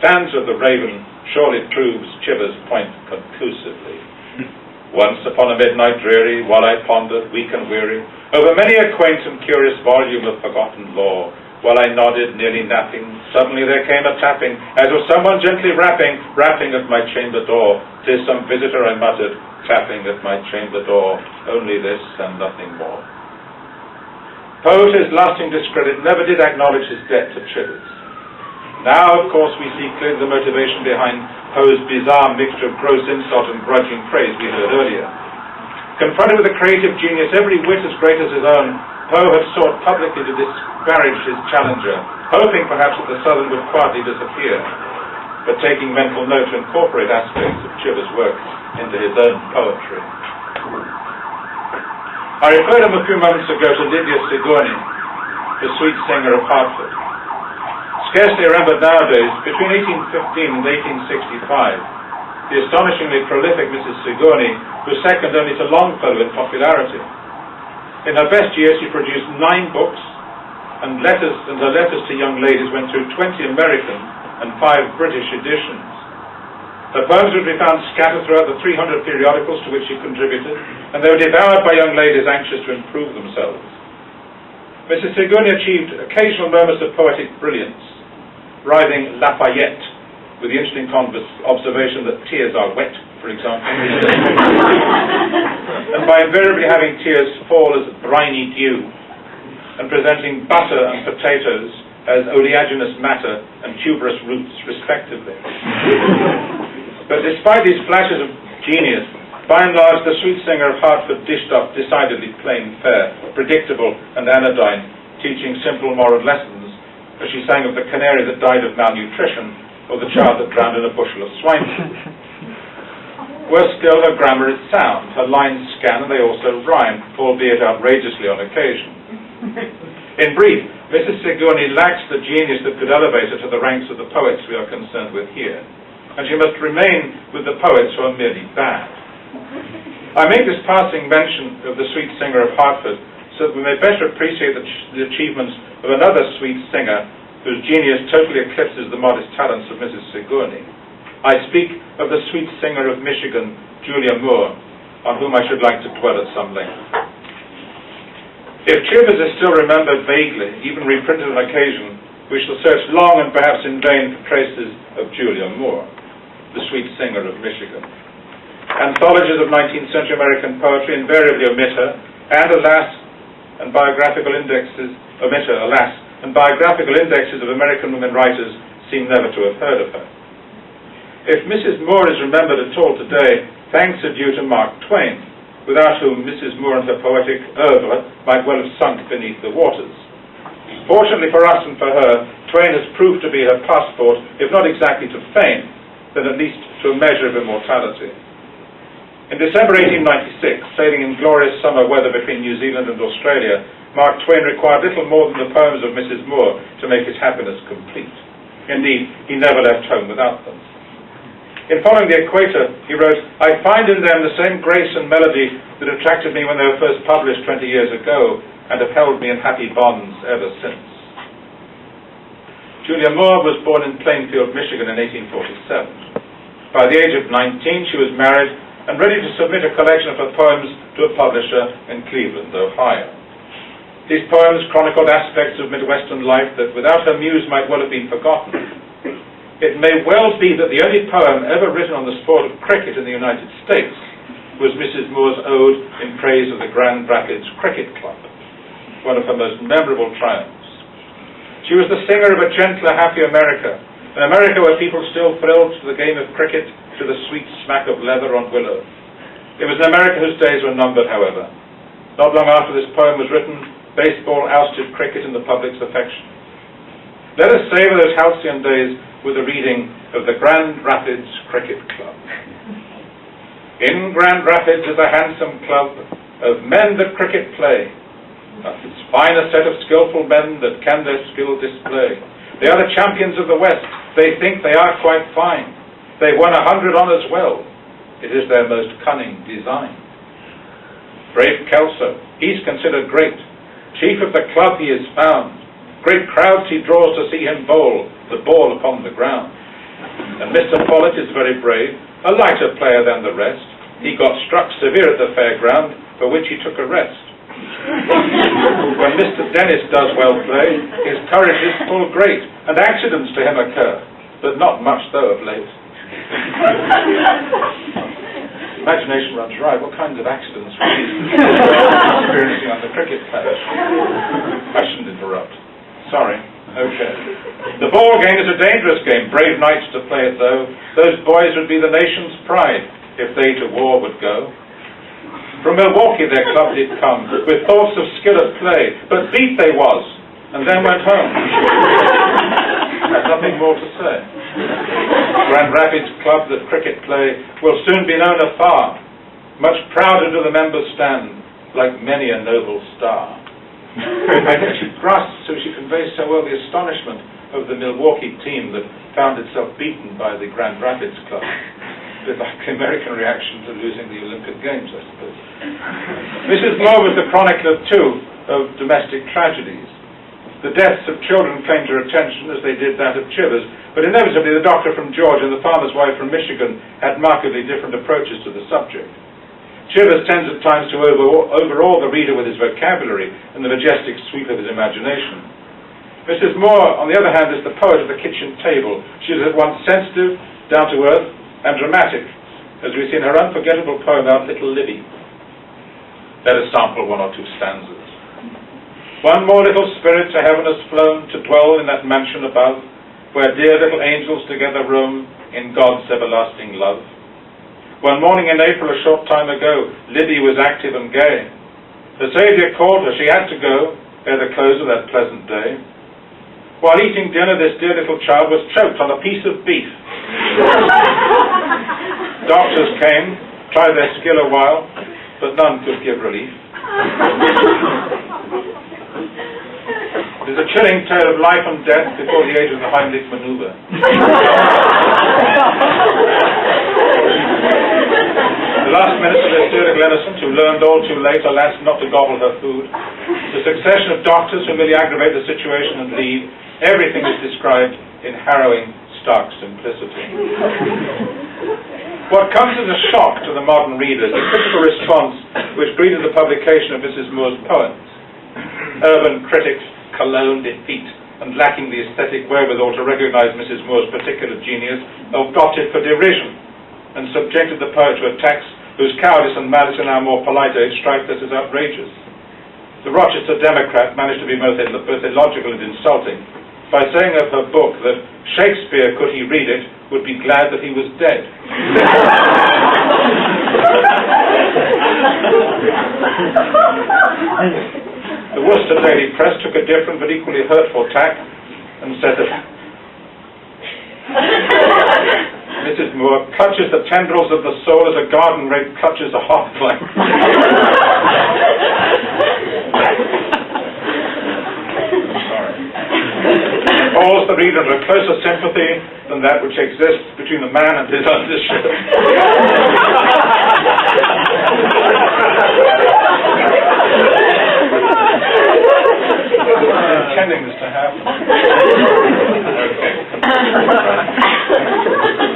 stanza of the Raven surely proves Chiver's point conclusively. Once upon a midnight dreary, while I pondered, weak and weary, over many a quaint and curious volume of forgotten lore, while I nodded, nearly napping, suddenly there came a tapping, as of someone gently rapping at my chamber door. "'Tis some visitor," I muttered, tapping at my chamber door, only this and nothing more. Poe, to his lasting discredit, never did acknowledge his debt to Chivers. Now, of course, we see clearly the motivation behind Poe's bizarre mixture of gross insult and grudging praise we heard earlier. Confronted with a creative genius every whit as great as his own, Poe had sought publicly to disparage his challenger, hoping perhaps that the Southern would quietly disappear, but taking mental note to incorporate aspects of Chivers' work into his own poetry. I referred a few moments ago to Lydia Sigourney, the sweet singer of Hartford. Scarcely remembered nowadays, between 1815 and 1865, the astonishingly prolific Mrs. Sigourney was second only to Longfellow in popularity. In her best years, she produced 9 books, and her letters to young ladies went through 20 American and 5 British editions. Her poems would be found scattered throughout the 300 periodicals to which she contributed, and they were devoured by young ladies anxious to improve themselves. Mrs. Sigourney achieved occasional moments of poetic brilliance, riving Lafayette with the interesting observation that tears are wet, for example, and by invariably having tears fall as briny dew, and presenting butter and potatoes as oleaginous matter and tuberous roots, respectively. But despite these flashes of genius, by and large, the sweet singer of Hartford dished up decidedly plain fare, predictable and anodyne, teaching simple moral lessons, as she sang of the canary that died of malnutrition, or the child that drowned in a bushel of swine food. Worse still, her grammar is sound, her lines scan, and they also rhyme, albeit outrageously on occasion. In brief, Mrs. Sigourney lacks the genius that could elevate her to the ranks of the poets we are concerned with here, and she must remain with the poets who are merely bad. I make this passing mention of the sweet singer of Hartford so that we may better appreciate the achievements of another sweet singer whose genius totally eclipses the modest talents of Mrs. Sigourney. I speak of the sweet singer of Michigan, Julia Moore, on whom I should like to dwell at some length. If Chivers is still remembered vaguely, even reprinted on occasion, we shall search long and perhaps in vain for traces of Julia Moore, the sweet singer of Michigan. Anthologies of 19th century American poetry invariably omit her, and biographical indexes of American women writers seem never to have heard of her. If Mrs. Moore is remembered at all today, thanks are due to Mark Twain, without whom Mrs. Moore and her poetic oeuvre might well have sunk beneath the waters. Fortunately for us and for her, Twain has proved to be her passport, if not exactly to fame, then at least to a measure of immortality. In December 1896, sailing in glorious summer weather between New Zealand and Australia, Mark Twain required little more than the poems of Mrs. Moore to make his happiness complete. Indeed, he never left home without them. In Following the Equator, he wrote, "I find in them the same grace and melody that attracted me when they were first published 20 years ago, and have held me in happy bonds ever since." Julia Moore was born in Plainfield, Michigan in 1847. By the age of 19, she was married and ready to submit a collection of her poems to a publisher in Cleveland, Ohio. These poems chronicled aspects of Midwestern life that without her muse might well have been forgotten. It may well be that the only poem ever written on the sport of cricket in the United States was Mrs. Moore's ode in praise of the Grand Rapids Cricket Club, one of her most memorable triumphs. She was the singer of a gentler, happier America, an America where people still thrilled to the game of cricket, to the sweet smack of leather on willow. It was an America whose days were numbered, however. Not long after this poem was written, baseball ousted cricket in the public's affection. Let us savor those halcyon days with a reading of the Grand Rapids Cricket Club. In Grand Rapids is a handsome club of men that cricket play. It's fine a set of skillful men that can their skill display. They are the champions of the West. They think they are quite fine. They've won 100 honors well. It is their most cunning design. Brave Kelso, he's considered great. Chief of the club he is found. Great crowds he draws to see him bowl, the ball upon the ground. Mr. Follett is very brave, a lighter player than the rest. He got struck severe at the fairground, for which he took a rest. When Mr. Dennis does well play, his courage is full great, and accidents to him occur, but not much though of late. Imagination runs riot. What kinds of accidents were these experiencing on the cricket pitch? I shouldn't interrupt. Sorry. Okay. The ball game is a dangerous game. Brave knights to play it though. Those boys would be the nation's pride if they to war would go. From Milwaukee their club did come, with thoughts of skill at play, but beat they was, and then went home. There's nothing more to say. Grand Rapids club that cricket play will soon be known afar. Much prouder do the members stand, like many a noble star. I think she grasps, so she conveys so well the astonishment of the Milwaukee team that found itself beaten by the Grand Rapids club. A bit like the American reaction to losing the Olympic Games, I suppose. Mrs. Moore was the chronicler, too, of domestic tragedies. The deaths of children claimed her attention, as they did that of Chivers, but inevitably the doctor from Georgia and the farmer's wife from Michigan had markedly different approaches to the subject. Chivers tends at times to overawe the reader with his vocabulary and the majestic sweep of his imagination. Mrs. Moore, on the other hand, is the poet of the kitchen table. She is at once sensitive, down to earth, and dramatic, as we see in her unforgettable poem about Little Libby. Let us sample one or two stanzas. One more little spirit to heaven has flown to dwell in that mansion above, where dear little angels together roam in God's everlasting love. One morning in April a short time ago, Libby was active and gay. The Saviour called her, she had to go, ere the close of that pleasant day. While eating dinner, this dear little child was choked on a piece of beef. Doctors came, tried their skill a while, but none could give relief. It is a chilling tale of life and death before the age of the Heimlich maneuver. The last minutes of this dear little innocent, who learned all too late, alas, not to gobble her food. The succession of doctors who merely aggravate the situation and leave. Everything is described in harrowing, stark simplicity. What comes as a shock to the modern reader is the critical response which greeted the publication of Mrs. Moore's poems. Urban critics, cologne defeat, and lacking the aesthetic wherewithal to recognize Mrs. Moore's particular genius, adopted for derision and subjected the poet to attacks whose cowardice and malice in our more polite age strike us as outrageous. The Rochester Democrat managed to be both illogical and insulting by saying of her book that Shakespeare, could he read it, would be glad that he was dead. The Worcester Daily Press took a different but equally hurtful tack and said that Mrs. Moore clutches the tendrils of the soul as a garden rake clutches a heartline. Calls the reader to a closer sympathy than that which exists between the man and his undershirt. Intending this to happen. Okay.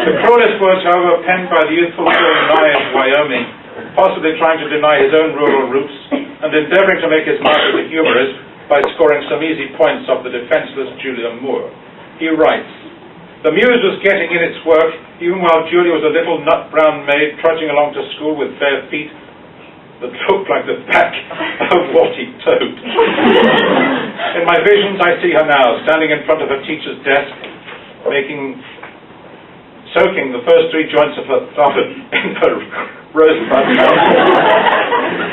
The cruelest words, however, penned by the youthful Phil Nye of Wyoming, possibly trying to deny his own rural roots and endeavoring to make his mark as a humorist by scoring some easy points off the defenseless Julia Moore. He writes, "The muse was getting in its work, even while Julia was a little nut-brown maid trudging along to school with bare feet that looked like the back of a warty toad. In my visions, I see her now, standing in front of her teacher's desk, soaking the first three joints of her thumb in her rosebud mouth,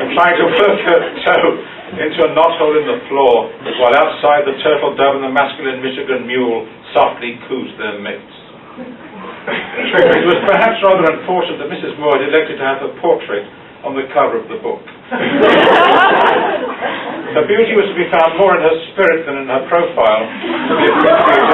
and trying to work her toe into a knothole in the floor, while outside the turtle dove and the masculine Michigan mule softly coos their mates." It was perhaps rather unfortunate that Mrs. Moore had elected to have her portrait on the cover of the book. Her beauty was to be found more in her spirit than in her profile, to be appreciated